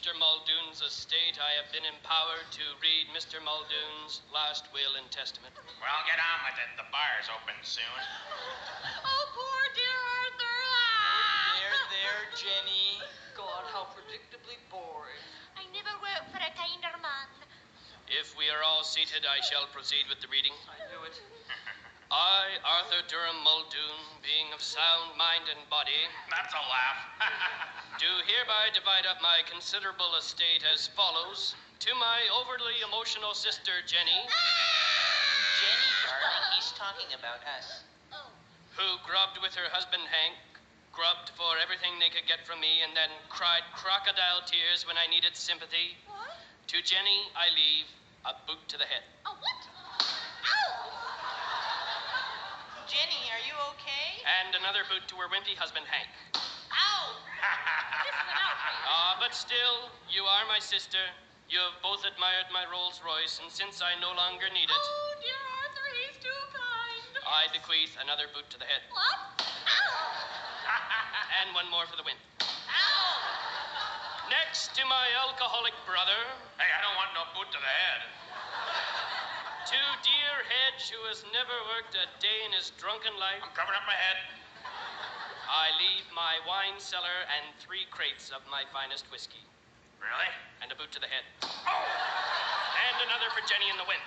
Mr. Muldoon's estate, I have been empowered to read Mr. Muldoon's last will and testament. Well, get on with it. The bar's open soon. Oh, poor dear Arthur. There, Jenny. God, how predictably boring. I never worked for a kinder man. If we are all seated, I shall proceed with the reading. I knew it. I, Arthur Durham Muldoon, being of sound mind and body, That's a laugh. do hereby divide up my considerable estate as follows. To my overly emotional sister, Jenny, Jenny, darling, he's talking about us. Oh. who grubbed with her husband, Hank, grubbed for everything they could get from me, and then cried crocodile tears when I needed sympathy. What? To Jenny, I leave a boot to the head. A what? Ow! Jenny, are you okay? And another boot to her wimpy husband, Hank. Ow! This is an outrage. But still, you are my sister. You have both admired my Rolls Royce, and since I no longer need it, Oh, dear Arthur, he's too kind. I bequeath another boot to the head. What? Ow! And one more for the wimp. Ow! Next to my alcoholic brother, Hey, I don't want no boot to the head. to dear Hedge, who has never worked a day in his drunken life, I'm covering up my head. I leave my wine cellar and 3 crates of my finest whiskey. Really? And a boot to the head. Oh! And another for Jenny and the wimp.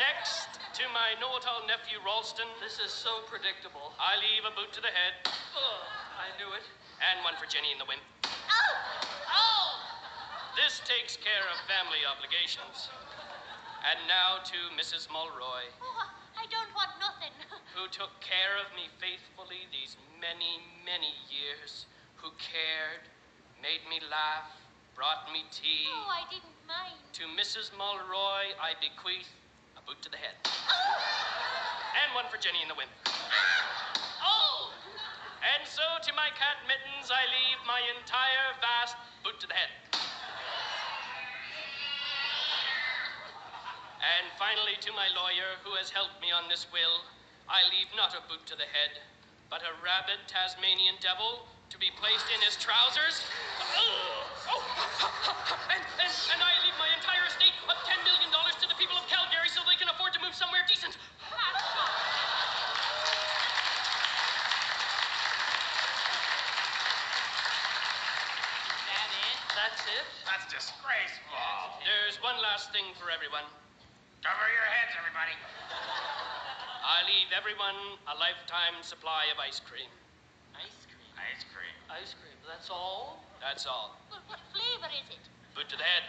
Next, to my know-it-all nephew, Ralston, This is so predictable. I leave a boot to the head, Ugh, I knew it. and one for Jenny and the wimp. Ow! Oh! This takes care of family obligations. And now to Mrs. Mulroy, Oh, I don't want nothing. who took care of me faithfully these many, many years, who cared, made me laugh, brought me tea. Oh, I didn't mind. To Mrs. Mulroy, I bequeath a boot to the head. And one for Jenny and the wimp. Oh! And so to my cat Mittens, I leave my entire vast boot to the head. And finally, to my lawyer, who has helped me on this will, I leave not a boot to the head, but a rabid Tasmanian devil to be placed in his trousers. And I leave my entire estate of $10 million to the people of Calgary so they can afford to move somewhere decent. That it? That's it? That's disgraceful. There's one last thing for everyone. Cover your heads, everybody. I leave everyone a lifetime supply of ice cream. Ice cream. Ice cream. Ice cream, that's all? That's all. But what flavor is it? Boot to the head.